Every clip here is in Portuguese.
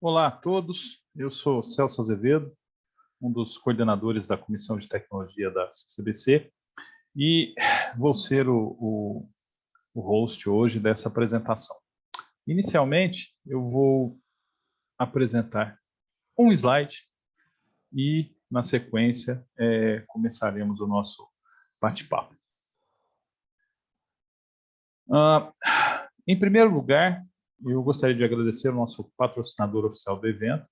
Olá a todos, eu sou Celso Azevedo, um dos coordenadores da Comissão de Tecnologia da CCBC e vou ser o host hoje dessa apresentação. Inicialmente, eu vou apresentar um slide e, na sequência, começaremos o nosso bate-papo. Em primeiro lugar, eu gostaria de agradecer ao nosso patrocinador oficial do evento,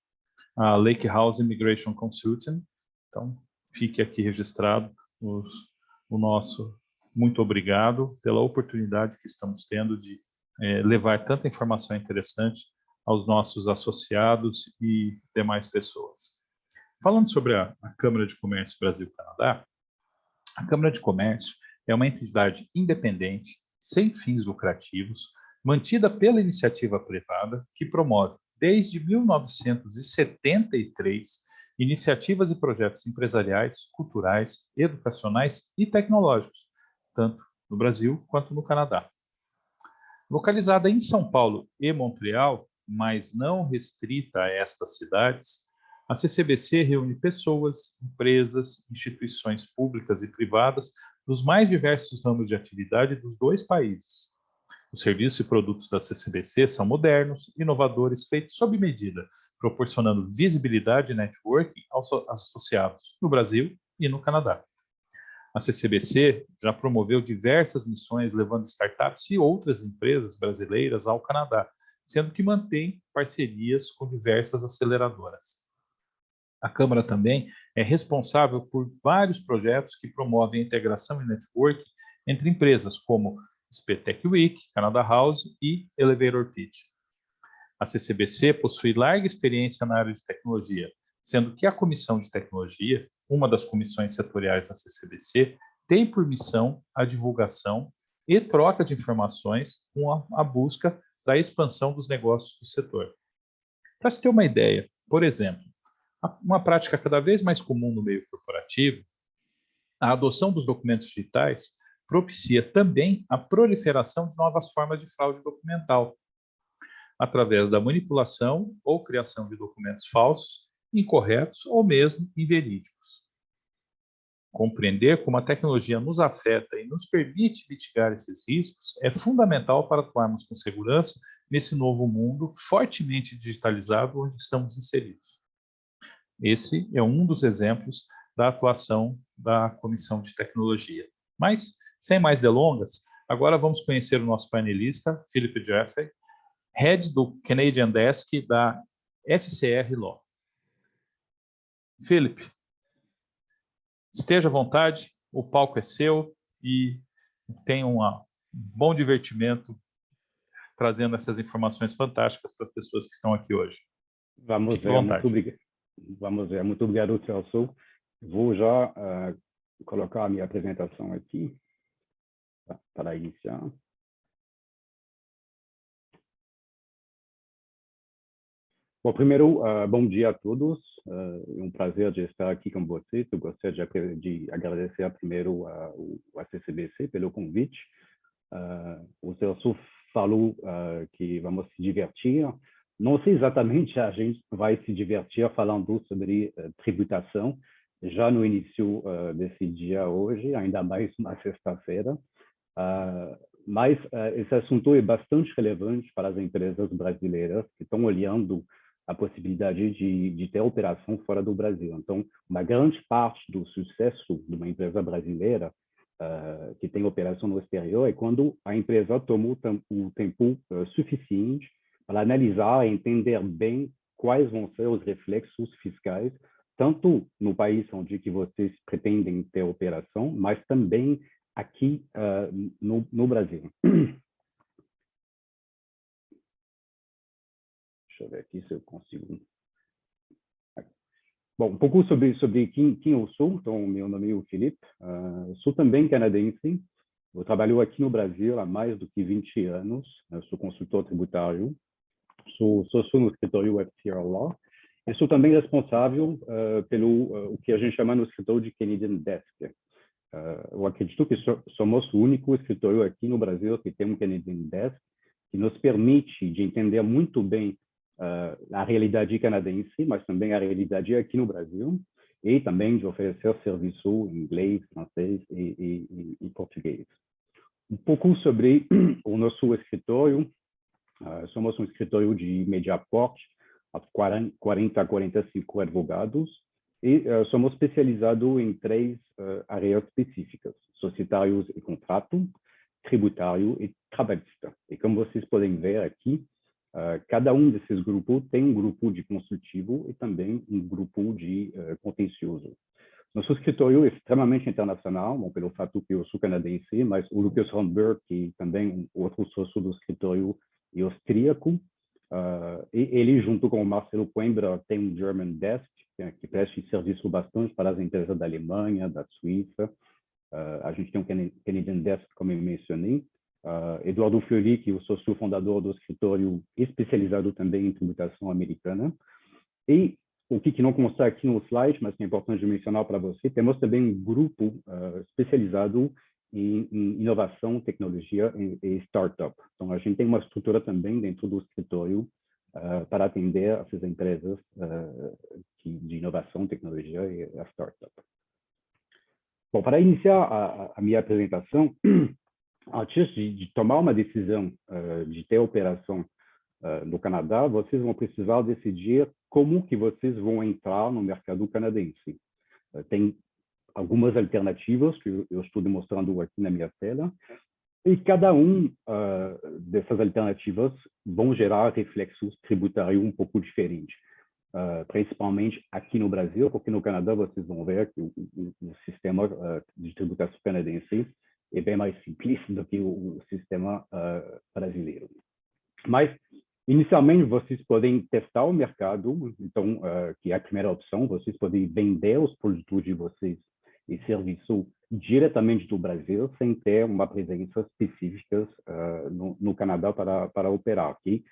a Lake House Immigration Consulting. Então, fique aqui registrado o nosso muito obrigado pela oportunidade que estamos tendo de levar tanta informação interessante aos nossos associados e demais pessoas. Falando sobre a Câmara de Comércio Brasil-Canadá, a Câmara de Comércio é uma entidade independente, sem fins lucrativos, mantida pela iniciativa privada, que promove, desde 1973, iniciativas e projetos empresariais, culturais, educacionais e tecnológicos, tanto no Brasil quanto no Canadá. Localizada em São Paulo e Montreal, mas não restrita a estas cidades, a CCBC reúne pessoas, empresas, instituições públicas e privadas dos mais diversos ramos de atividade dos dois países. Os serviços e produtos da CCBC são modernos, inovadores, feitos sob medida, proporcionando visibilidade e networking aos associados no Brasil e no Canadá. A CCBC já promoveu diversas missões levando startups e outras empresas brasileiras ao Canadá, sendo que mantém parcerias com diversas aceleradoras. A Câmara também é responsável por vários projetos que promovem a integração e networking entre empresas como SPTech Week, Canada House e Elevator Pitch. A CCBC possui larga experiência na área de tecnologia, sendo que a Comissão de Tecnologia, uma das comissões setoriais da CCBC, tem por missão a divulgação e troca de informações com a busca da expansão dos negócios do setor. Para se ter uma ideia, por exemplo, uma prática cada vez mais comum no meio corporativo, a adoção dos documentos digitais propicia também a proliferação de novas formas de fraude documental, através da manipulação ou criação de documentos falsos, incorretos ou mesmo inverídicos. Compreender como a tecnologia nos afeta e nos permite mitigar esses riscos é fundamental para atuarmos com segurança nesse novo mundo fortemente digitalizado onde estamos inseridos. Esse é um dos exemplos da atuação da Comissão de Tecnologia. Mas, sem mais delongas, agora vamos conhecer o nosso painelista, Philip Jeffrey, Head do Canadian Desk da FCR Law. Philip, esteja à vontade, o palco é seu e tenha um bom divertimento trazendo essas informações fantásticas para as pessoas que estão aqui hoje. Vamos ver, muito obrigado, Celso. Vou já colocar a minha apresentação aqui para iniciar. Bom, primeiro, bom dia a todos. É um prazer de estar aqui com vocês. Eu gostaria de agradecer primeiro a CCBC pelo convite. O Celso falou que vamos se divertir. Não sei exatamente, a gente vai se divertir falando sobre tributação, já no início desse dia hoje, ainda mais na sexta-feira. Mas esse assunto é bastante relevante para as empresas brasileiras que estão olhando a possibilidade de ter operação fora do Brasil. Então, uma grande parte do sucesso de uma empresa brasileira que tem operação no exterior é quando a empresa toma o tempo suficiente para analisar e entender bem quais vão ser os reflexos fiscais, tanto no país onde que vocês pretendem ter operação, mas também aqui no Brasil. Deixa eu ver aqui se eu consigo. Bom, um pouco sobre quem eu sou. Então, meu nome é Philippe. Sou também canadense. Eu trabalho aqui no Brasil há mais do que 20 anos. Eu sou consultor tributário. Sou no escritório FCR Law. Eu sou também responsável pelo o que a gente chama no escritório de Canadian Desk. Eu acredito que somos o único escritório aqui no Brasil que tem um Canadian Desk que nos permite de entender muito bem a realidade canadense, mas também a realidade aqui no Brasil, e também de oferecer serviço em inglês, francês e português. Um pouco sobre o nosso escritório. Somos um escritório de média porte, 40 a 45 advogados, e somos especializados em 3 áreas específicas: societários e contrato, tributário e trabalhista. E como vocês podem ver aqui, cada um desses grupos tem um grupo de consultivo e também um grupo de contencioso. Nosso escritório é extremamente internacional, bom, pelo fato que eu sou canadense, mas o Lucas Hornberg, que também um outro sócio do escritório, é austríaco, e ele, junto com o Marcelo Coimbra, tem um German Desk, que presta serviço bastante para as empresas da Alemanha, da Suíça. A gente tem um Canadian Desk, como eu mencionei. Eduardo Fiori, que é o sócio fundador do escritório, especializado também em tributação americana. E o que não consta aqui no slide, mas que é importante mencionar para você, temos também um grupo especializado em inovação, tecnologia e startup. Então, a gente tem uma estrutura também dentro do escritório para atender essas empresas de inovação, tecnologia e a startup. Bom, para iniciar a minha apresentação, antes de tomar uma decisão de ter operação no Canadá, vocês vão precisar decidir como que vocês vão entrar no mercado canadense. Tem algumas alternativas que eu estou demonstrando aqui na minha tela, e cada dessas alternativas vão gerar reflexos tributários um pouco diferentes. Principalmente aqui no Brasil, porque no Canadá vocês vão ver que o sistema de tributação canadense é bem mais simples do que o sistema brasileiro. Mas, inicialmente, vocês podem testar o mercado, então, que é a primeira opção, vocês podem vender os produtos de vocês e serviços diretamente do Brasil, sem ter uma presença específica no Canadá para operar aqui.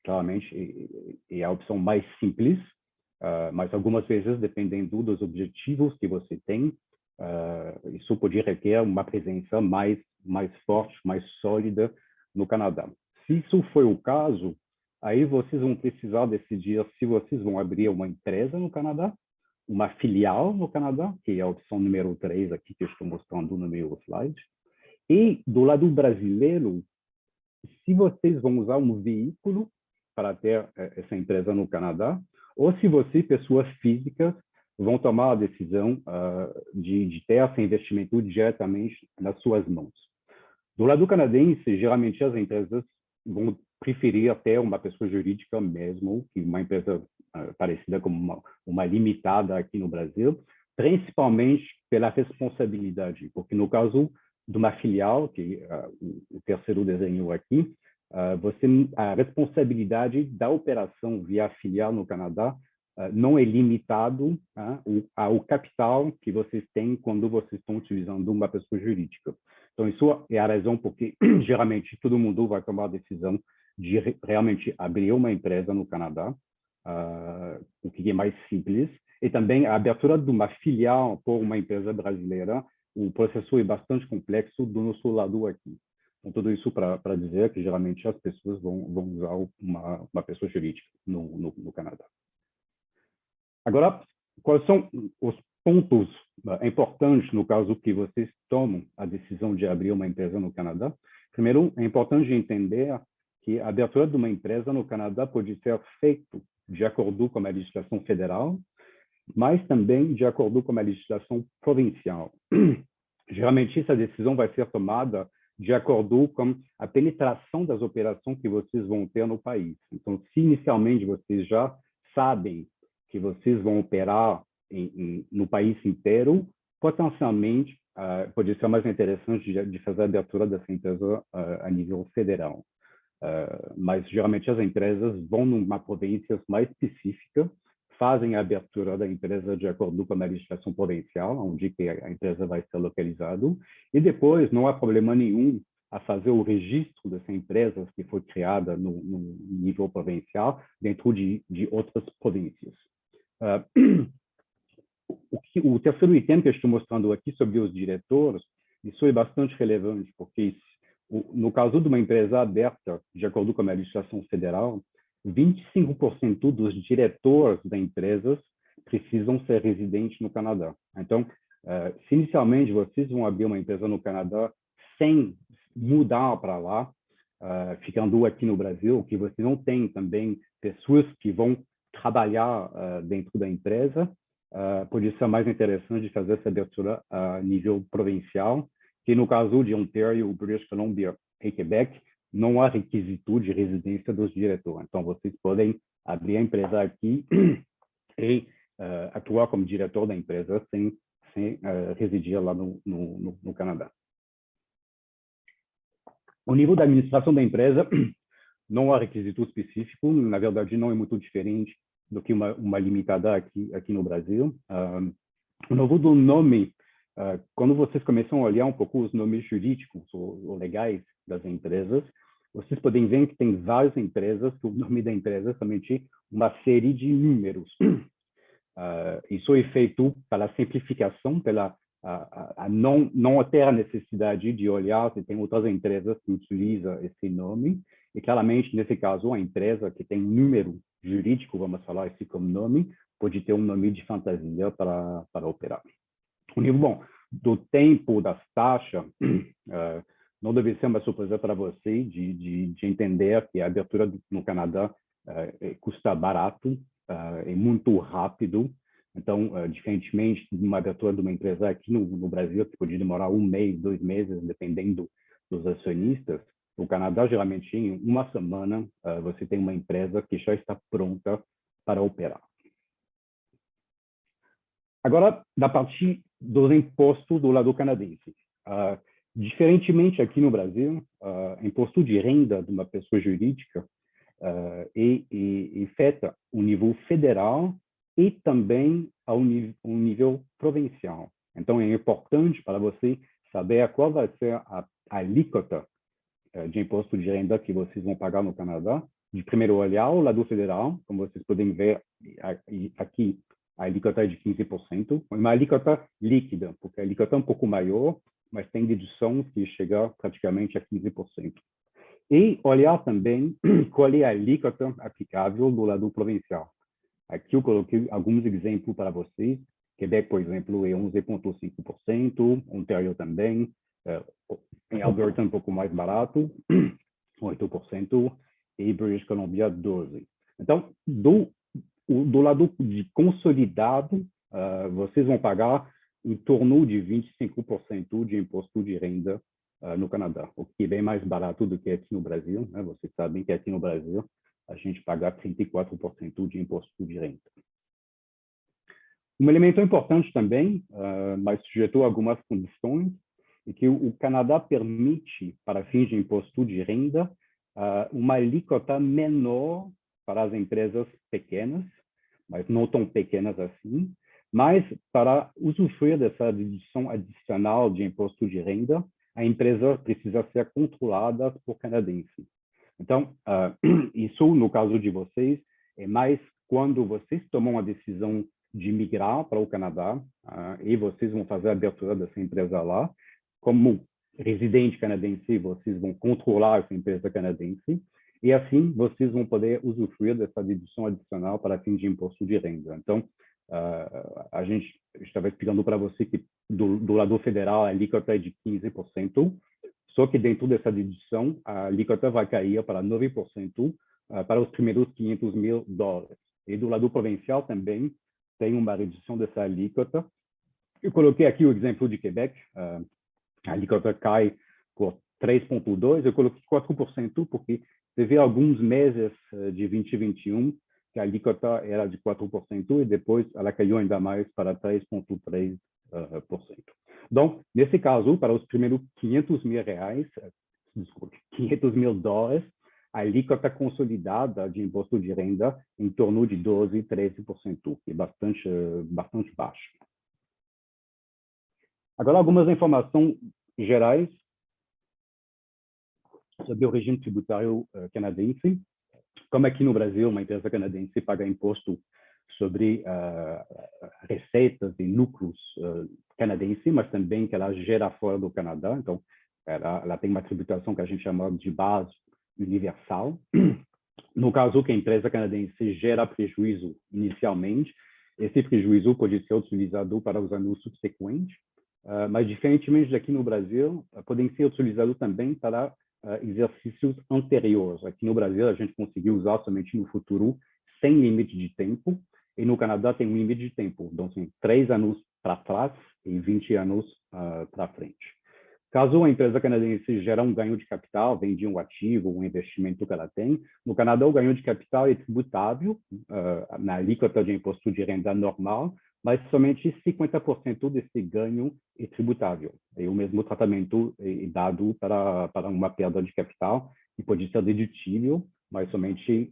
Claramente, é a opção mais simples, mas algumas vezes, dependendo dos objetivos que você tem, isso pode requerer uma presença mais forte, mais sólida no Canadá. Se isso for o caso, aí vocês vão precisar decidir se vocês vão abrir uma empresa no Canadá, uma filial no Canadá, que é a opção número 3 aqui que eu estou mostrando no meu slide. E do lado brasileiro, se vocês vão usar um veículo para ter essa empresa no Canadá, ou se vocês, pessoas físicas, vão tomar a decisão de ter esse investimento diretamente nas suas mãos. Do lado canadense, geralmente as empresas vão preferir ter uma pessoa jurídica mesmo, que uma empresa parecida como uma limitada aqui no Brasil, principalmente pela responsabilidade, porque no caso de uma filial, que o terceiro desenho aqui, a responsabilidade da operação via filial no Canadá não é limitado ao capital que vocês têm quando vocês estão utilizando uma pessoa jurídica. Então, isso é a razão porque, geralmente, todo mundo vai tomar a decisão de realmente abrir uma empresa no Canadá, o que é mais simples. E também a abertura de uma filial por uma empresa brasileira, o processo é bastante complexo do nosso lado aqui. Então, tudo isso para dizer que, geralmente, as pessoas vão usar uma pessoa jurídica no Canadá. Agora, quais são os pontos importantes no caso que vocês tomam a decisão de abrir uma empresa no Canadá? Primeiro, é importante entender que a abertura de uma empresa no Canadá pode ser feita de acordo com a legislação federal, mas também de acordo com a legislação provincial. Geralmente, essa decisão vai ser tomada de acordo com a penetração das operações que vocês vão ter no país. Então, se inicialmente vocês já sabem que vocês vão operar no país inteiro, potencialmente pode ser mais interessante de fazer a abertura dessa empresa a nível federal. Mas geralmente as empresas vão numa província mais específica, fazem a abertura da empresa de acordo com a legislação provincial, onde que a empresa vai ser localizada, e depois não há problema nenhum a fazer o registro dessa empresa que foi criada no nível provincial dentro de outras províncias. O terceiro item que eu estou mostrando aqui sobre os diretores, isso é bastante relevante, porque no caso de uma empresa aberta, de acordo com a legislação federal, 25% dos diretores das empresas precisam ser residentes no Canadá. Então, se inicialmente vocês vão abrir uma empresa no Canadá sem mudar para lá, ficando aqui no Brasil, que você não tem também pessoas que vão trabalhar dentro da empresa, pode ser mais interessante fazer essa abertura a nível provincial, que no caso de Ontário, British Columbia e Quebec, não há requisito de residência dos diretores. Então, vocês podem abrir a empresa aqui e atuar como diretor da empresa sem residir lá no Canadá. O nível da administração da empresa não há requisito específico, na verdade não é muito diferente do que uma limitada aqui no Brasil. O novo do nome, quando vocês começam a olhar um pouco os nomes jurídicos ou legais das empresas, vocês podem ver que tem várias empresas que o nome da empresa é somente uma série de números. Isso é feito pela simplificação, pela não ter a necessidade de olhar se tem outras empresas que utilizam esse nome. E claramente, nesse caso, a empresa que tem número jurídico, vamos falar assim como nome, pode ter um nome de fantasia para operar. O nível do tempo das taxas, não deve ser uma surpresa para você de entender que a abertura no Canadá custa barato, é muito rápido. Então, diferentemente de uma abertura de uma empresa aqui no Brasil, que pode demorar 1 mês, 2 meses, dependendo dos acionistas, no Canadá, geralmente, em uma semana, você tem uma empresa que já está pronta para operar. Agora, da parte dos impostos do lado canadense. Diferentemente aqui no Brasil, imposto de renda de uma pessoa jurídica é feita ao nível federal e também ao nível provincial. Então, é importante para você saber qual vai ser a alíquota de imposto de renda que vocês vão pagar no Canadá. De primeiro olhar, o lado federal, como vocês podem ver aqui, a alíquota é de 15%, uma alíquota líquida, porque a alíquota é um pouco maior, mas tem dedução que chega praticamente a 15%. E olhar também qual é a alíquota aplicável do lado provincial. Aqui eu coloquei alguns exemplos para vocês. Quebec, por exemplo, é 11,5%, Ontário também, em Alberta um pouco mais barato, 8%, e British Columbia 12%. Então, do lado de consolidado, vocês vão pagar em torno de 25% de imposto de renda no Canadá, o que é bem mais barato do que aqui no Brasil, né? Vocês sabem que aqui no Brasil a gente paga 34% de imposto de renda. Um elemento importante também, mas sujeito a algumas condições, é que o Canadá permite, para fins de imposto de renda, uma alíquota menor para as empresas pequenas, mas não tão pequenas assim, mas para usufruir dessa dedução adicional de imposto de renda, a empresa precisa ser controlada por canadenses. Então, isso, no caso de vocês, é mais quando vocês tomam a decisão de migrar para o Canadá e vocês vão fazer a abertura dessa empresa lá. Como residente canadense, vocês vão controlar essa empresa canadense e, assim, vocês vão poder usufruir dessa dedução adicional para fins de imposto de renda. Então, a gente estava explicando para você que do lado federal a alíquota é de 15%, só que dentro dessa dedução a alíquota vai cair para 9% para os primeiros $500 mil. E do lado provincial também tem uma redução dessa alíquota. Eu coloquei aqui o exemplo de Quebec, a alíquota cai por 3,2%, eu coloquei 4% porque teve alguns meses de 2021 que a alíquota era de 4% e depois ela caiu ainda mais para 3,3%. Então, nesse caso, para os primeiros $500 mil, $500 mil, a alíquota consolidada de imposto de renda em torno de 12%, 13%, que é bastante baixo. Agora, algumas informações gerais sobre o regime tributário canadense. Como aqui no Brasil, uma empresa canadense paga imposto sobre receitas e lucros canadenses, mas também que ela gera fora do Canadá. Então, ela tem uma tributação que a gente chama de base universal. No caso que a empresa canadense gera prejuízo inicialmente, esse prejuízo pode ser utilizado para os anos subsequentes, mas diferentemente daqui no Brasil, podem ser utilizados também para exercícios anteriores. Aqui no Brasil, a gente conseguiu usar somente no futuro, sem limite de tempo, e no Canadá tem um limite de tempo, então, assim, 3 anos para trás e 20 anos para frente. Caso a empresa canadense gere um ganho de capital, vende um ativo, um investimento que ela tem, no Canadá o ganho de capital é tributável na alíquota de imposto de renda normal, mas somente 50% desse ganho é tributável. E o mesmo tratamento é dado para uma perda de capital, que pode ser dedutível, mas somente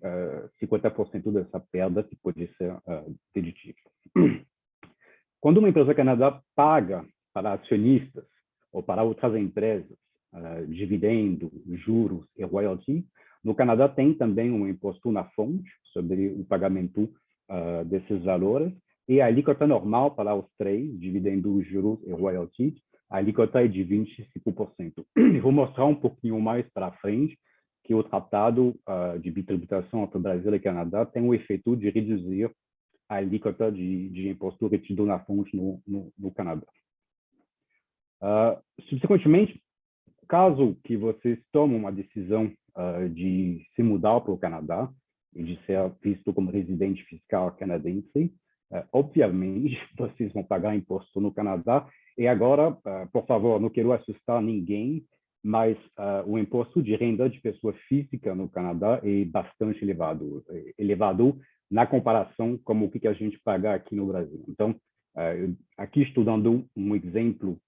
50% dessa perda que pode ser dedutível. Quando uma empresa Canadá paga para acionistas ou para outras empresas, dividendo, juros e royalties, no Canadá tem também um imposto na fonte sobre o pagamento desses valores, e a alíquota normal para os três, dividendo, juros e royalties, a alíquota é de 25%. Vou mostrar um pouquinho mais para frente que o Tratado de Bitributação entre Brasil e Canadá tem o efeito de reduzir a alíquota de imposto retido na fonte no Canadá. Subsequentemente, caso que vocês tomem uma decisão de se mudar para o Canadá e de ser visto como residente fiscal canadense, obviamente, vocês vão pagar imposto no Canadá. E agora, por favor, não quero assustar ninguém, mas o imposto de renda de pessoa física no Canadá é bastante elevado na comparação com o que a gente paga aqui no Brasil. Então, aqui estou dando um exemplo,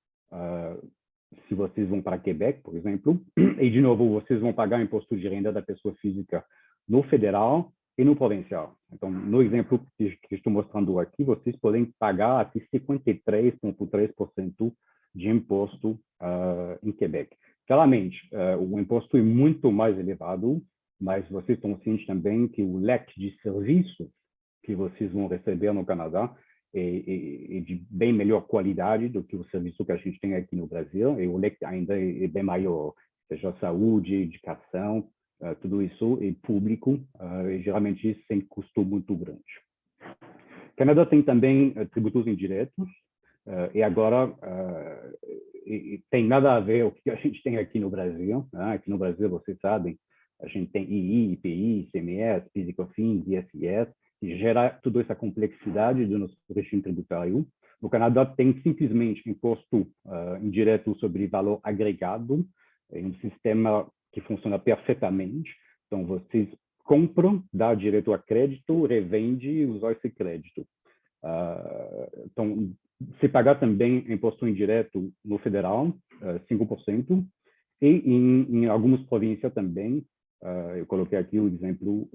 se vocês vão para Quebec, por exemplo, e de novo, vocês vão pagar imposto de renda da pessoa física no federal e no provincial. Então, no exemplo que estou mostrando aqui, vocês podem pagar até 53,3% de imposto em Quebec. Claramente, o imposto é muito mais elevado, mas vocês estão cientes também que o leque de serviços que vocês vão receber no Canadá é de bem melhor qualidade do que o serviço que a gente tem aqui no Brasil, e o leque ainda é bem maior, seja saúde, educação, tudo isso é público, e geralmente sem custo muito grande. O Canadá tem também tributos indiretos, e agora tem nada a ver com o que a gente tem aqui no Brasil. Aqui no Brasil, vocês sabem, a gente tem II, IPI, ICMS, PIS e COFINS, ISS, que gera toda essa complexidade do nosso regime tributário. No Canadá tem simplesmente imposto indireto sobre valor agregado, é um sistema que funciona perfeitamente. Então, vocês compram, dá direito a crédito, revende e usa esse crédito. Então, se pagar também imposto indireto no federal, 5%, e em algumas províncias também, eu coloquei aqui o exemplo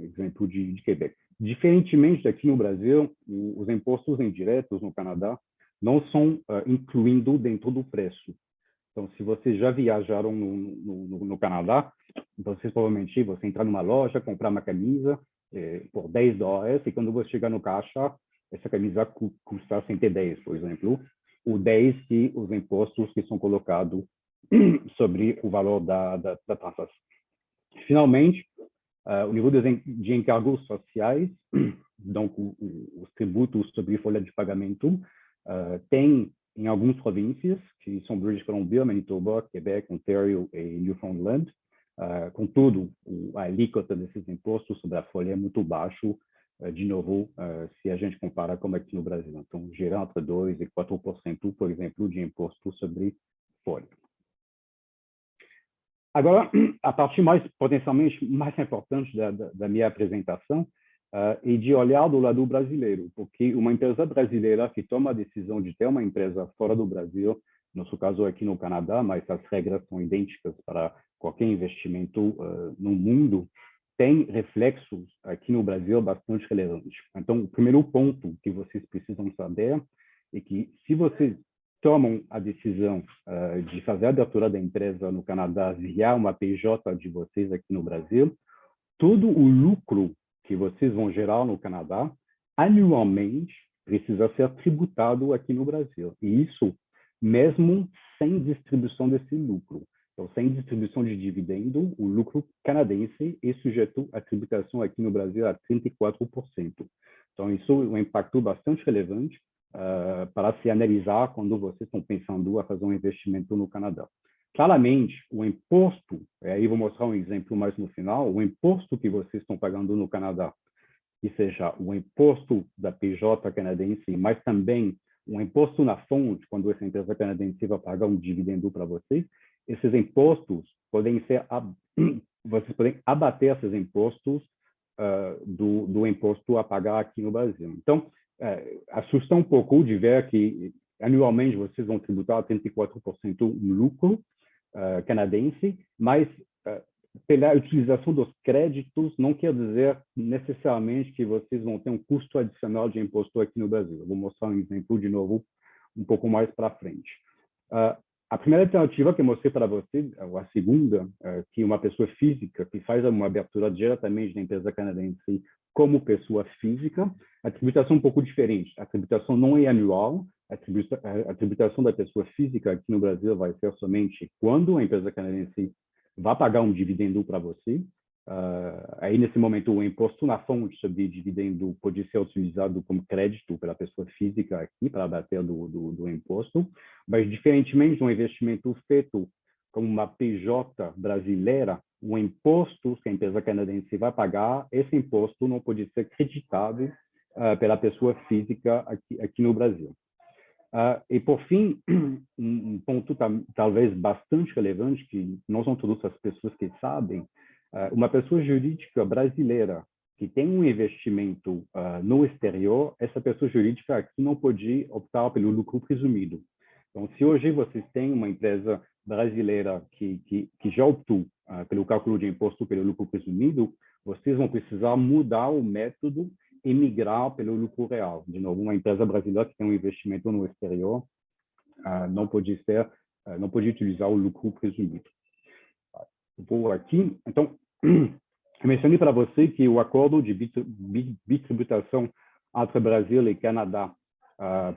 de Quebec. Diferentemente daqui no Brasil, os impostos indiretos no Canadá não são incluídos dentro do preço. Então, se vocês já viajaram no Canadá, vocês provavelmente vão entrar numa loja, comprar uma camisa por $10, e quando você chegar no caixa, essa camisa custa 110, por exemplo, o 10 que os impostos que são colocados sobre o valor da transação. Finalmente, o nível de encargos sociais, então os tributos sobre folha de pagamento, tem em algumas províncias, que são British Columbia, Manitoba, Quebec, Ontario e Newfoundland. Contudo, a alíquota desses impostos sobre a folha é muito baixo, de novo, se a gente compara com aqui no Brasil. Então, gera entre 2% e 4%, por exemplo, de imposto sobre folha. Agora, a parte potencialmente mais importante da minha apresentação é de olhar do lado brasileiro, porque uma empresa brasileira que toma a decisão de ter uma empresa fora do Brasil, no nosso caso aqui no Canadá, mas as regras são idênticas para qualquer investimento no mundo, tem reflexos aqui no Brasil bastante relevantes. Então, o primeiro ponto que vocês precisam saber é que se vocês tomam a decisão de fazer a abertura da empresa no Canadá via uma PJ de vocês aqui no Brasil, todo o lucro que vocês vão gerar no Canadá, anualmente, precisa ser tributado aqui no Brasil. E isso mesmo sem distribuição desse lucro. Então, sem distribuição de dividendo, o lucro canadense é sujeito à tributação aqui no Brasil a 34%. Então, isso é um impacto bastante relevante para se analisar quando vocês estão pensando a fazer um investimento no Canadá. Claramente, o imposto, aí vou mostrar um exemplo mais no final, o imposto que vocês estão pagando no Canadá, que seja o imposto da PJ canadense, mas também o imposto na fonte, quando essa empresa canadense vai pagar um dividendo para vocês, esses impostos podem ser, vocês podem abater esses impostos do imposto a pagar aqui no Brasil. Então, assusta um pouco de ver que anualmente vocês vão tributar 34% no lucro canadense, mas pela utilização dos créditos não quer dizer necessariamente que vocês vão ter um custo adicional de imposto aqui no Brasil. Eu vou mostrar um exemplo de novo um pouco mais para frente. A primeira alternativa que eu mostrei para vocês, a segunda, que uma pessoa física que faz uma abertura diretamente da empresa canadense como pessoa física, a tributação é um pouco diferente. A tributação não é anual, a tributação da pessoa física aqui no Brasil vai ser somente quando a empresa canadense vai pagar um dividendo para você. Aí, nesse momento, o imposto na fonte sobre dividendo pode ser utilizado como crédito pela pessoa física aqui, para abater do imposto. Mas, diferentemente de um investimento feito como uma PJ brasileira, o imposto que a empresa canadense vai pagar, esse imposto não pode ser creditado pela pessoa física aqui no Brasil. E, por fim, um ponto talvez bastante relevante, que não são todas as pessoas que sabem, uma pessoa jurídica brasileira que tem um investimento no exterior, essa pessoa jurídica aqui não pode optar pelo lucro presumido. Então, se hoje vocês têm uma empresa brasileira que já optou pelo cálculo de imposto pelo lucro presumido, vocês vão precisar mudar o método e migrar pelo lucro real. De novo, uma empresa brasileira que tem um investimento no exterior não pode utilizar o lucro presumido. Vou aqui. Então, eu mencionei para você que o acordo de bitributação entre Brasil e Canadá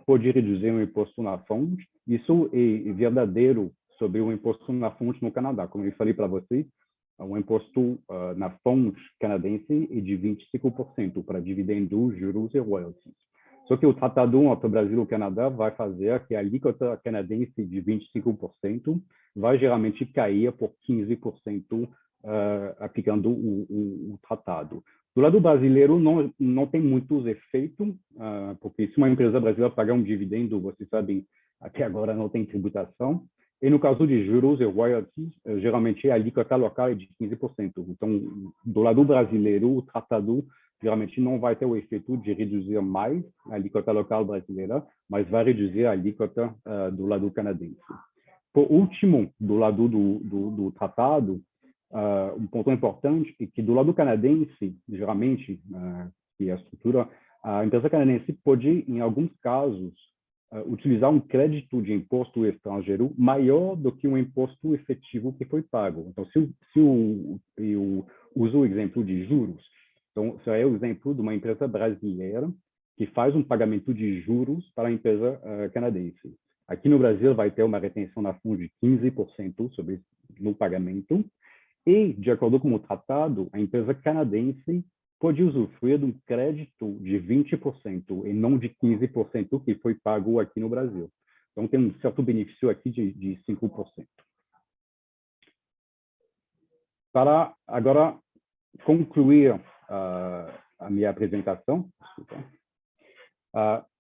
pode reduzir o imposto na fonte. Isso é verdadeiro sobre o imposto na fonte no Canadá. Como eu falei para vocês, o imposto na fonte canadense é de 25% para dividendos, juros e royalties. Só que o tratado entre o Brasil e o Canadá vai fazer que a alíquota canadense de 25% vai geralmente cair por 15% aplicando o tratado. Do lado brasileiro, não tem muitos efeitos, porque se uma empresa brasileira pagar um dividendo, vocês sabem, até agora não tem tributação. E no caso de juros e royalties, geralmente a alíquota local é de 15%. Então, do lado brasileiro, o tratado geralmente não vai ter o efeito de reduzir mais a alíquota local brasileira, mas vai reduzir a alíquota do lado canadense. Por último, do lado do tratado, um ponto importante é que do lado canadense, geralmente, que é a estrutura, a empresa canadense pode, em alguns casos, utilizar um crédito de imposto estrangeiro maior do que o imposto efetivo que foi pago. Então, se eu uso o exemplo de juros, então, isso é o exemplo de uma empresa brasileira que faz um pagamento de juros para a empresa canadense. Aqui no Brasil vai ter uma retenção na fonte de 15% no pagamento e, de acordo com o tratado, a empresa canadense pode usufruir de um crédito de 20% e não de 15% que foi pago aqui no Brasil. Então, tem um certo benefício aqui de 5%. Para agora concluir a minha apresentação,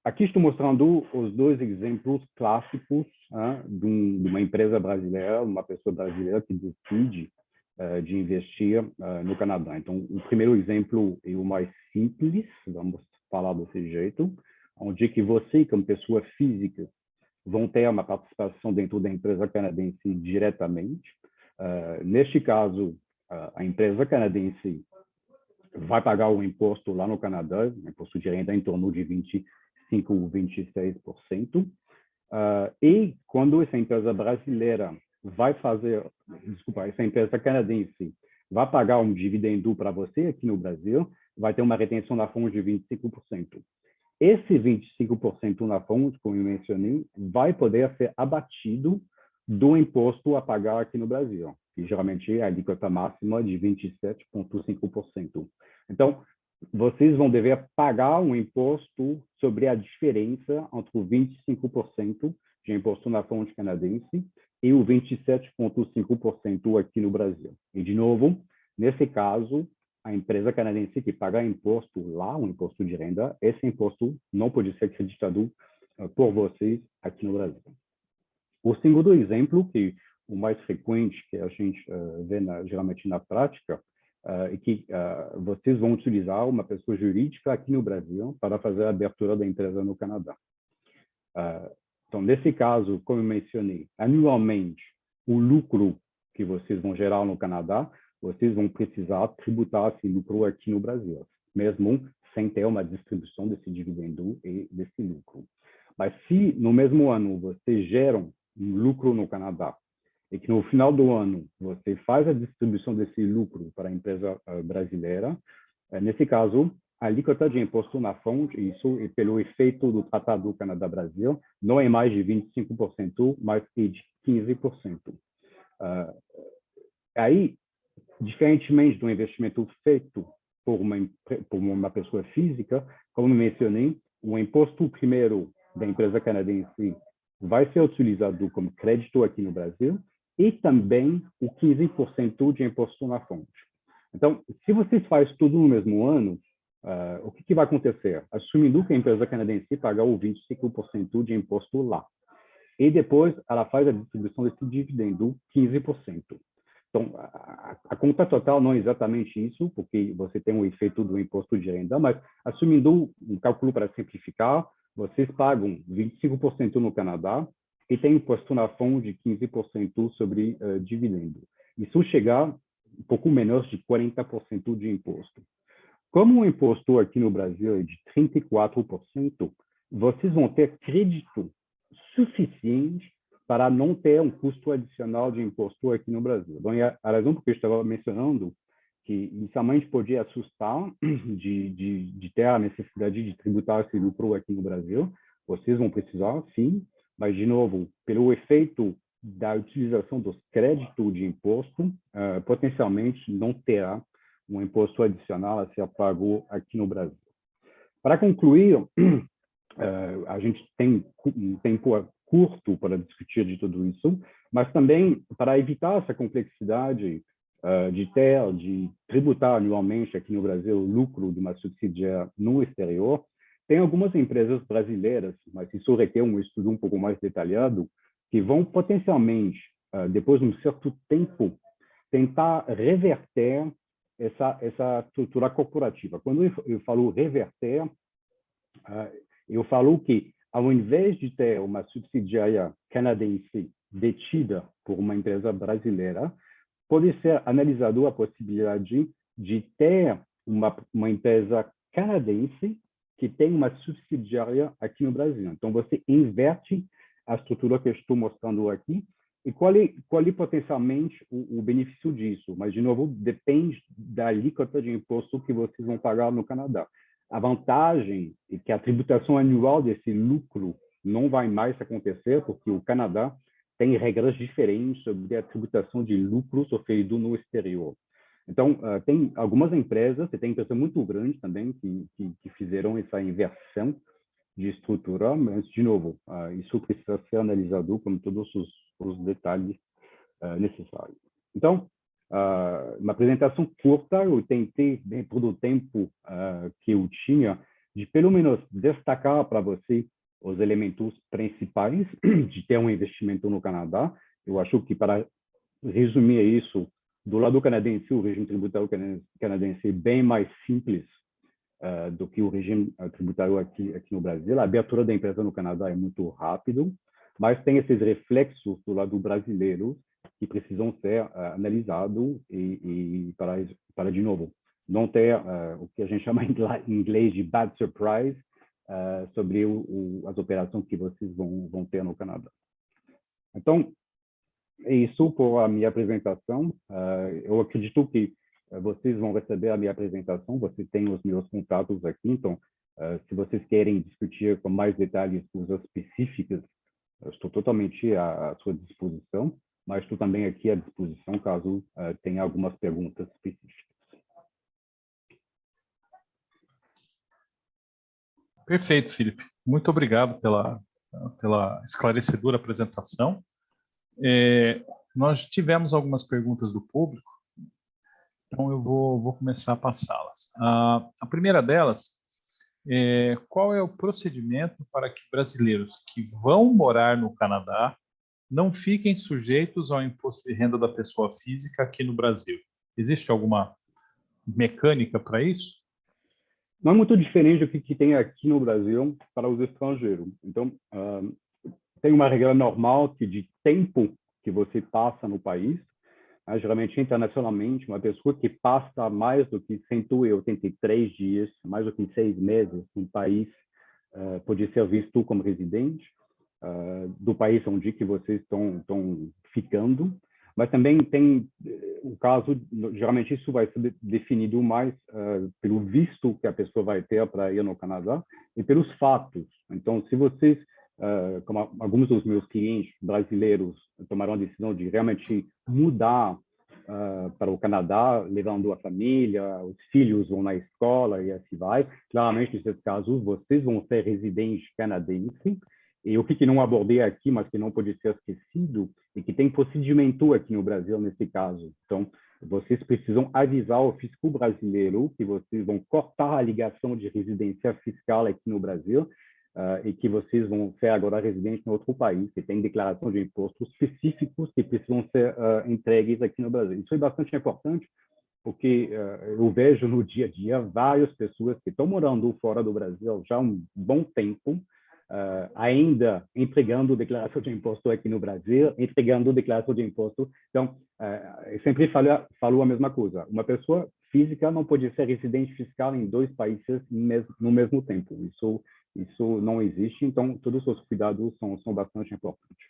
aqui estou mostrando os dois exemplos clássicos de uma empresa brasileira, uma pessoa brasileira que decide de investir no Canadá. Então, o primeiro exemplo é o mais simples, vamos falar desse jeito, onde que você, como pessoa física, vão ter uma participação dentro da empresa canadense diretamente. Neste caso, a empresa canadense vai pagar o imposto lá no Canadá, imposto de renda em torno de 25 ou 26%. E quando essa empresa brasileira essa empresa canadense vai pagar um dividendo para você aqui no Brasil, vai ter uma retenção na fonte de 25%. Esse 25% na fonte, como eu mencionei, vai poder ser abatido do imposto a pagar aqui no Brasil, que geralmente é a alíquota máxima de 27,5%. Então, vocês vão dever pagar um imposto sobre a diferença entre o 25% de imposto na fonte canadense e o 27,5% aqui no Brasil. E, de novo, nesse caso, a empresa canadense que paga imposto lá, o imposto de renda, esse imposto não pode ser acreditado por vocês aqui no Brasil. O segundo exemplo, que o mais frequente que a gente vê geralmente na prática, é que vocês vão utilizar uma pessoa jurídica aqui no Brasil para fazer a abertura da empresa no Canadá. Então, nesse caso, como eu mencionei, anualmente, o lucro que vocês vão gerar no Canadá, vocês vão precisar tributar esse lucro aqui no Brasil, mesmo sem ter uma distribuição desse dividendo e desse lucro. Mas se no mesmo ano vocês geram um lucro no Canadá e que no final do ano você faz a distribuição desse lucro para a empresa brasileira, nesse caso, a alíquota de imposto na fonte, isso é pelo efeito do Tratado Canadá-Brasil, não é mais de 25%, mas é de 15%. Aí, diferentemente do investimento feito por uma pessoa física, como mencionei, o imposto primeiro da empresa canadense vai ser utilizado como crédito aqui no Brasil e também o 15% de imposto na fonte. Então, se vocês fazem tudo no mesmo ano, o que vai acontecer? Assumindo que a empresa canadense paga o 25% de imposto lá. E depois ela faz a distribuição desse dividendo, 15%. Então, a conta total não é exatamente isso, porque você tem o efeito do imposto de renda, mas assumindo um cálculo para simplificar, vocês pagam 25% no Canadá e tem imposto na fonte de 15% sobre dividendo. Isso chega um pouco menos de 40% de imposto. Como o imposto aqui no Brasil é de 34%, vocês vão ter crédito suficiente para não ter um custo adicional de imposto aqui no Brasil. Então, a razão por que eu estava mencionando que inicialmente podia assustar de ter a necessidade de tributar esse lucro aqui no Brasil, vocês vão precisar, sim, mas, de novo, pelo efeito da utilização dos créditos de imposto, potencialmente não terá um imposto adicional a ser pago aqui no Brasil. Para concluir, a gente tem um tempo curto para discutir de tudo isso, mas também para evitar essa complexidade de tributar anualmente aqui no Brasil o lucro de uma subsidiária no exterior, tem algumas empresas brasileiras, mas isso requer um estudo um pouco mais detalhado, que vão potencialmente, depois de um certo tempo, tentar reverter essa estrutura corporativa. Quando eu falo reverter, eu falo que, ao invés de ter uma subsidiária canadense detida por uma empresa brasileira, pode ser analisado a possibilidade de ter uma empresa canadense que tem uma subsidiária aqui no Brasil. Então, você inverte a estrutura que eu estou mostrando aqui. E qual é potencialmente o benefício disso? Mas, de novo, depende da alíquota de imposto que vocês vão pagar no Canadá. A vantagem é que a tributação anual desse lucro não vai mais acontecer, porque o Canadá tem regras diferentes sobre a tributação de lucros oferido no exterior. Então, tem algumas empresas, e tem empresas muito grandes também, que fizeram essa inversão de estrutura, mas, de novo, isso precisa ser analisado com todos os detalhes necessários. Então, uma apresentação curta, eu tentei, dentro do tempo que eu tinha, de pelo menos destacar para você os elementos principais de ter um investimento no Canadá. Eu acho que, para resumir isso, do lado canadense, o regime tributário canadense é bem mais simples do que o regime tributário aqui no Brasil. A abertura da empresa no Canadá é muito rápido, mas tem esses reflexos do lado brasileiro que precisam ser analisados e para, de novo, não ter o que a gente chama em inglês de bad surprise sobre as operações que vocês vão ter no Canadá. Então, é isso por a minha apresentação. Eu acredito que vocês vão receber a minha apresentação, você tem os meus contatos aqui, então, se vocês querem discutir com mais detalhes coisas específicas Eu estou totalmente à sua disposição, mas estou também aqui à disposição caso tenha algumas perguntas específicas. Perfeito, Felipe. Muito obrigado pela esclarecedora apresentação. Nós tivemos algumas perguntas do público, então eu vou começar a passá-las. A primeira delas é: qual é o procedimento para que brasileiros que vão morar no Canadá não fiquem sujeitos ao imposto de renda da pessoa física aqui no Brasil? Existe alguma mecânica para isso? Não é muito diferente do que tem aqui no Brasil para os estrangeiros. Então, tem uma regra normal de tempo que você passa no país. Geralmente, internacionalmente, uma pessoa que passa mais do que 183 dias, mais do que 6 meses no país, pode ser visto como residente do país onde que vocês estão ficando. Mas também tem o caso, geralmente isso vai ser definido mais pelo visto que a pessoa vai ter para ir no Canadá e pelos fatos. Então, se vocês, como alguns dos meus clientes brasileiros tomaram a decisão de realmente mudar para o Canadá, levando a família, os filhos vão na escola e assim vai, claramente, nesses casos, vocês vão ser residentes canadenses. E o que não abordei aqui, mas que não pode ser esquecido, é que tem procedimento aqui no Brasil, nesse caso. Então, vocês precisam avisar o fisco brasileiro que vocês vão cortar a ligação de residência fiscal aqui no Brasil e que vocês vão ser agora residentes em outro país, que tem declaração de impostos específicos que precisam ser entregues aqui no Brasil. Isso é bastante importante, porque eu vejo no dia a dia várias pessoas que estão morando fora do Brasil já há um bom tempo, ainda entregando declaração de imposto aqui no Brasil, entregando declaração de imposto. Então, eu sempre falo a mesma coisa. Uma pessoa física não pode ser residente fiscal em 2 países no mesmo tempo. Isso não existe, então todos os cuidados são bastante importantes.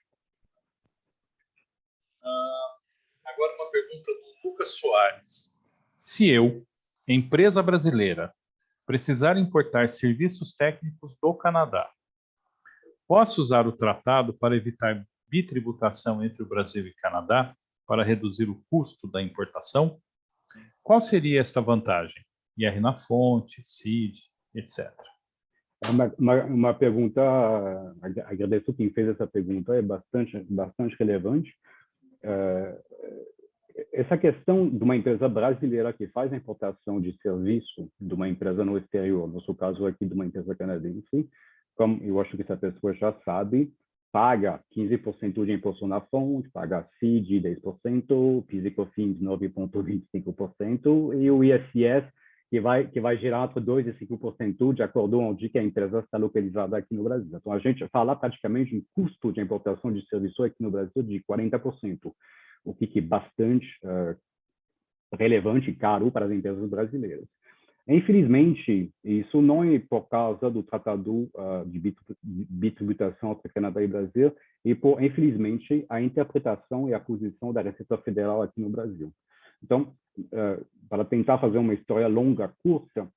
Agora uma pergunta do Lucas Soares. Se eu, empresa brasileira, precisar importar serviços técnicos do Canadá, posso usar o tratado para evitar bitributação entre o Brasil e Canadá para reduzir o custo da importação? Qual seria esta vantagem? IR na fonte, CID, etc. Uma pergunta, agradeço quem fez essa pergunta, é bastante relevante. Essa questão de uma empresa brasileira que faz a importação de serviço de uma empresa no exterior, no nosso caso aqui de uma empresa canadense, como eu acho que essa pessoa já sabe, paga 15% de imposto na fonte, paga CID 10%, PIS e COFINS 9,25% e o ISS que vai gerar entre 2% e 5% de acordo com onde que a empresa está localizada aqui no Brasil. Então, a gente fala praticamente um custo de importação de serviço aqui no Brasil de 40%, o que é bastante relevante e caro para as empresas brasileiras. Infelizmente, isso não é por causa do Tratado de Bitributação entre Canadá e Brasil, e por, infelizmente, a interpretação e a posição da Receita Federal aqui no Brasil. Então, para tentar fazer uma história longa, curta,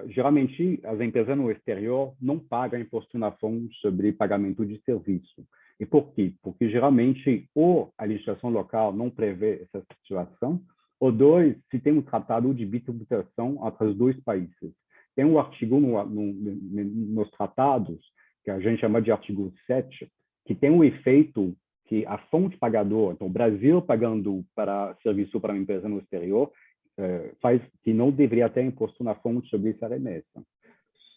geralmente as empresas no exterior não pagam imposto na fonte sobre pagamento de serviço. E por quê? Porque geralmente ou a legislação local não prevê essa situação, ou 2, se tem um tratado de bitributação entre os 2 países. Tem um artigo nos tratados, que a gente chama de artigo 7, que tem um efeito que a fonte pagador, então o Brasil pagando para serviço para uma empresa no exterior, faz que não deveria ter imposto na fonte sobre essa remessa.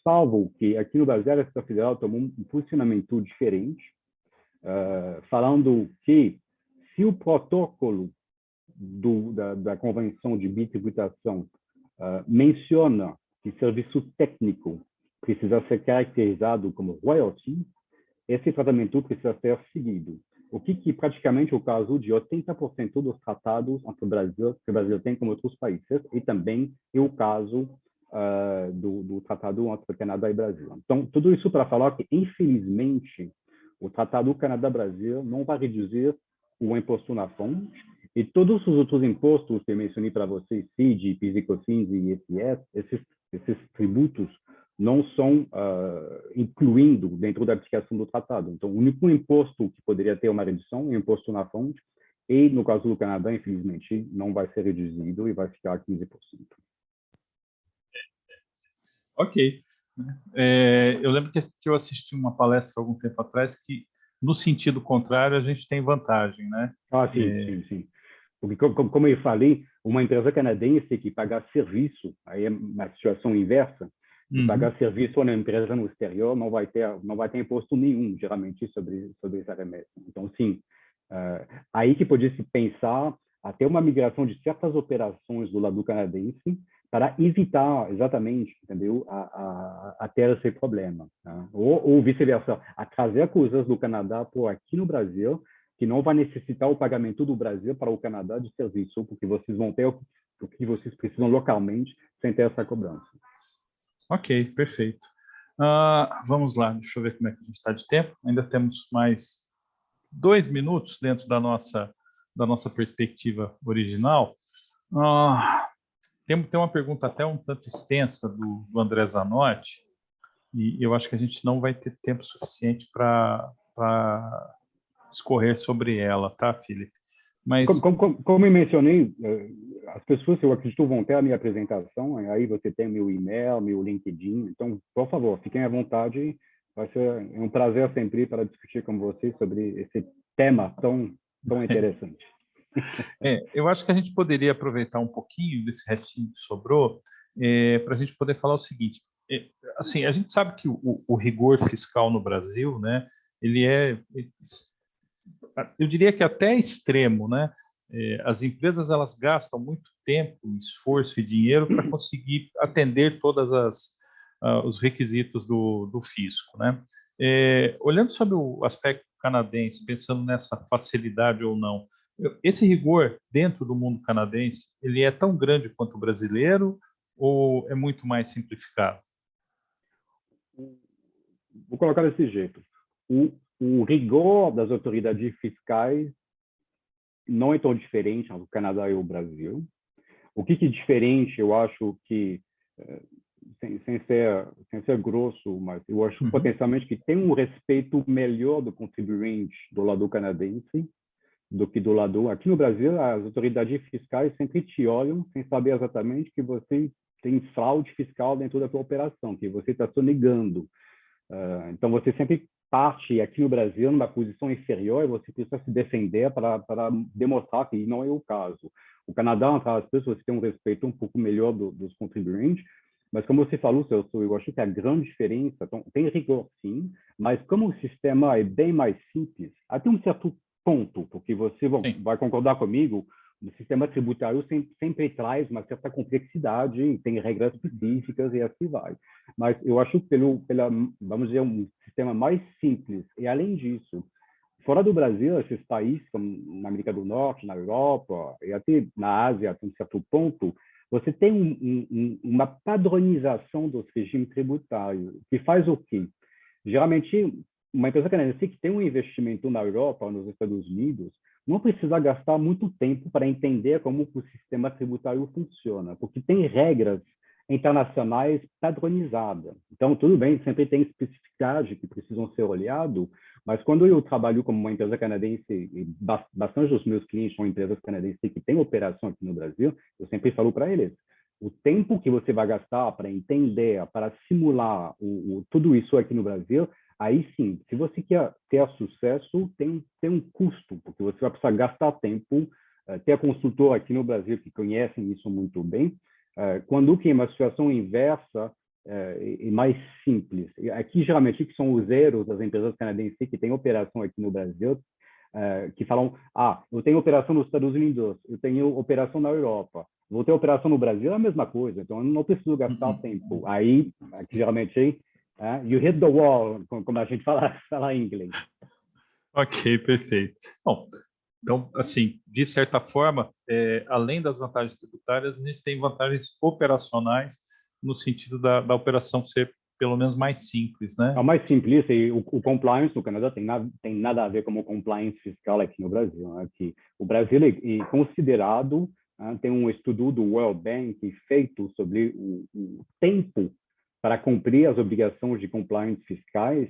Salvo que aqui no Brasil a Receita Federal tomou um posicionamento diferente, falando que se o protocolo da Convenção de Bitributação menciona que serviço técnico precisa ser caracterizado como royalty, esse tratamento precisa ser seguido. O que praticamente é o caso de 80% dos tratados entre o Brasil, que o Brasil tem com outros países, e também é o caso do tratado entre Canadá e Brasil. Então, tudo isso para falar que, infelizmente, o tratado Canadá-Brasil não vai reduzir o imposto na fonte, e todos os outros impostos que eu mencionei para vocês, CID, PIS e COFINS e ISS, esses tributos não são incluindo dentro da aplicação do tratado. Então, o único imposto que poderia ter uma redução é o imposto na fonte, e no caso do Canadá, infelizmente, não vai ser reduzido e vai ficar a 15%. Ok. Eu lembro que eu assisti uma palestra algum tempo atrás que, no sentido contrário, a gente tem vantagem, né? Ah, sim, sim, sim. Porque, como eu falei, uma empresa canadense que paga serviço, aí é uma situação inversa, de pagar serviço a uma empresa no exterior não vai ter imposto nenhum, geralmente, sobre essa remessa. Então, sim, aí que podia se pensar até uma migração de certas operações do lado canadense para evitar exatamente, entendeu, a ter esse problema, né? Ou vice-versa, a trazer coisas do Canadá por aqui no Brasil, que não vai necessitar o pagamento do Brasil para o Canadá de serviço, porque vocês vão ter o que vocês precisam localmente sem ter essa cobrança. Ok, perfeito. Vamos lá, deixa eu ver como é que a gente está de tempo. Ainda temos mais 2 minutos dentro da nossa perspectiva original. Tem uma pergunta até um tanto extensa do André Zanotti, e eu acho que a gente não vai ter tempo suficiente para discorrer sobre ela, tá, Felipe? Mas Como eu mencionei, as pessoas, eu acredito, vão ter a minha apresentação, aí você tem meu e-mail, meu LinkedIn, então, por favor, fiquem à vontade, vai ser um prazer sempre para discutir com vocês sobre esse tema tão interessante. Eu acho que a gente poderia aproveitar um pouquinho desse restinho que sobrou para a gente poder falar o seguinte. Assim, a gente sabe que o rigor fiscal no Brasil, né, ele eu diria que até extremo, né? As empresas elas gastam muito tempo, esforço e dinheiro para conseguir atender todas os requisitos do fisco, né? Olhando sobre o aspecto canadense, pensando nessa facilidade ou não, esse rigor dentro do mundo canadense, ele é tão grande quanto o brasileiro ou é muito mais simplificado? Vou colocar desse jeito. O rigor das autoridades fiscais não é tão diferente do Canadá e o Brasil. O que é diferente, eu acho que, sem ser grosso, mas eu acho potencialmente que tem um respeito melhor do contribuinte do lado canadense do que do lado... Aqui no Brasil, as autoridades fiscais sempre te olham sem saber exatamente que você tem fraude fiscal dentro da tua operação, que você está sonegando. Então, você sempre parte aqui no Brasil numa posição inferior e você precisa se defender para demonstrar que não é o caso. O Canadá, entre as pessoas, tem um respeito um pouco melhor dos contribuintes, mas como você falou, Celso, eu acho que a grande diferença, então, tem rigor sim, mas como o sistema é bem mais simples, até um certo ponto, porque você vai concordar comigo, o sistema tributário sempre traz uma certa complexidade, tem regras específicas e assim vai. Mas eu acho que vamos dizer, um sistema mais simples. E além disso, fora do Brasil, esses países como na América do Norte, na Europa e até na Ásia, até um certo ponto, você tem uma padronização dos regimes tributários, que faz o quê? Geralmente, uma empresa canadense que tem um investimento na Europa ou nos Estados Unidos não precisa gastar muito tempo para entender como o sistema tributário funciona, porque tem regras internacionais padronizadas. Então, tudo bem, sempre tem especificidades que precisam ser olhadas, mas quando eu trabalho como uma empresa canadense, e bastante dos meus clientes são empresas canadenses que têm operação aqui no Brasil, eu sempre falo para eles, o tempo que você vai gastar para entender, para simular tudo isso aqui no Brasil, aí sim, se você quer ter sucesso, tem um custo, porque você vai precisar gastar tempo, ter consultor aqui no Brasil que conhecem isso muito bem, quando que é uma situação inversa e mais simples. Aqui, geralmente, que são os zeros das empresas canadenses que têm operação aqui no Brasil, que falam, eu tenho operação nos Estados Unidos, eu tenho operação na Europa, vou ter operação no Brasil, é a mesma coisa, então eu não preciso gastar tempo. Aí, aqui, geralmente, you hit the wall, como a gente fala em inglês. Ok, perfeito. Bom, então, assim, de certa forma, além das vantagens tributárias, a gente tem vantagens operacionais no sentido da operação ser pelo menos mais simples, né? É o mais simples, e o compliance no Canadá tem nada a ver com o compliance fiscal aqui no Brasil. Né? Que o Brasil é considerado, tem um estudo do World Bank feito sobre o tempo para cumprir as obrigações de compliance fiscais,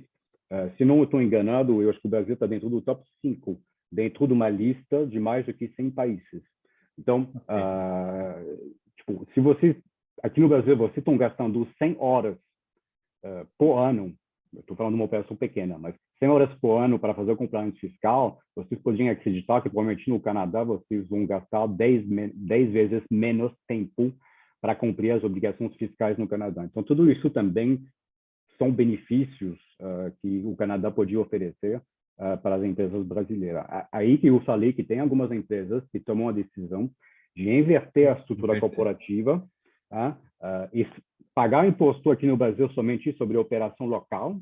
se não estou enganado, eu acho que o Brasil está dentro do top 5, dentro de uma lista de mais do que 100 países. Então, tipo, se vocês, aqui no Brasil, vocês estão gastando 100 horas por ano, estou falando de uma operação pequena, mas 100 horas por ano para fazer o compliance fiscal, vocês podiam acreditar que provavelmente no Canadá vocês vão gastar 10 vezes menos tempo para cumprir as obrigações fiscais no Canadá. Então, tudo isso também são benefícios que o Canadá podia oferecer para as empresas brasileiras. Aí que eu falei que tem algumas empresas que tomam a decisão de inverter a estrutura corporativa e pagar imposto aqui no Brasil somente sobre operação local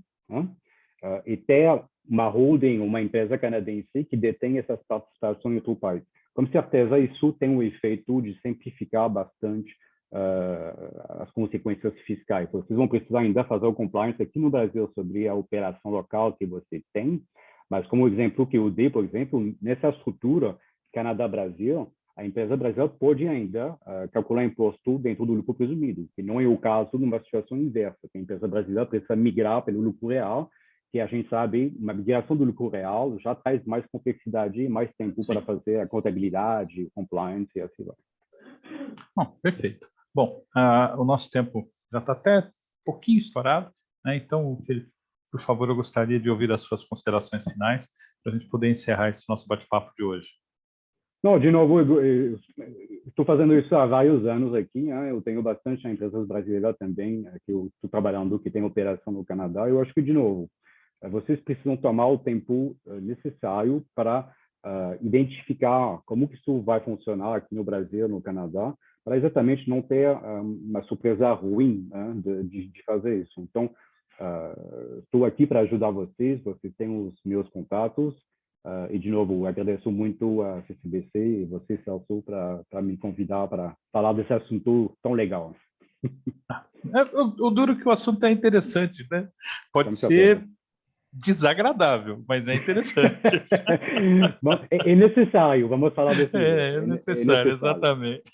e ter uma holding, uma empresa canadense que detém essas participações em outro país. Com certeza, isso tem um efeito de simplificar bastante as consequências fiscais. Vocês vão precisar ainda fazer o compliance aqui no Brasil sobre a operação local que você tem, mas como exemplo que eu dei, por exemplo, nessa estrutura Canadá-Brasil, a empresa brasileira pode ainda calcular imposto dentro do lucro presumido, que não é o caso numa situação inversa, que a empresa brasileira precisa migrar pelo lucro real, que a gente sabe, uma migração do lucro real já traz mais complexidade e mais tempo para fazer a contabilidade, compliance e assim vai. Bom, perfeito. Bom, o nosso tempo já está até um pouquinho estourado, né? Então, Felipe, por favor, eu gostaria de ouvir as suas considerações finais para a gente poder encerrar esse nosso bate-papo de hoje. Não, de novo, eu estou fazendo isso há vários anos aqui, né? Eu tenho bastante empresas brasileiras também, que eu estou trabalhando, que tem operação no Canadá. Eu acho que, de novo, vocês precisam tomar o tempo necessário para identificar como que isso vai funcionar aqui no Brasil, no Canadá, para exatamente não ter uma surpresa ruim, né, de fazer isso. Então, estou aqui para ajudar vocês têm os meus contatos, e, de novo, agradeço muito a CCBC e você, Celso, para me convidar para falar desse assunto tão legal. O duro que o assunto é interessante, né? Pode ser desagradável, mas é interessante. Bom, é necessário, vamos falar desse jeito. É necessário, exatamente.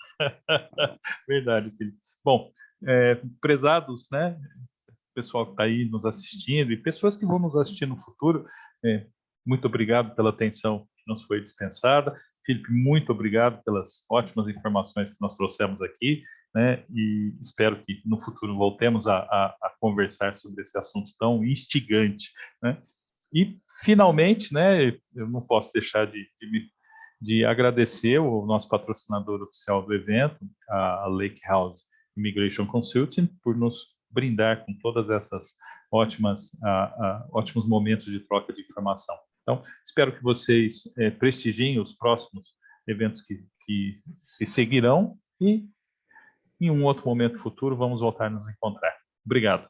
Verdade, Felipe. Bom, prezados, né? Pessoal que está aí nos assistindo e pessoas que vão nos assistir no futuro, muito obrigado pela atenção que nos foi dispensada. Felipe, muito obrigado pelas ótimas informações que nós trouxemos aqui, né? E espero que no futuro voltemos a conversar sobre esse assunto tão instigante, né? E, finalmente, né, eu não posso deixar de agradecer o nosso patrocinador oficial do evento, a Lake House Immigration Consulting, por nos brindar com todas essas ótimos momentos de troca de informação. Então, espero que vocês prestigiem os próximos eventos que se seguirão e, em um outro momento futuro, vamos voltar a nos encontrar. Obrigado.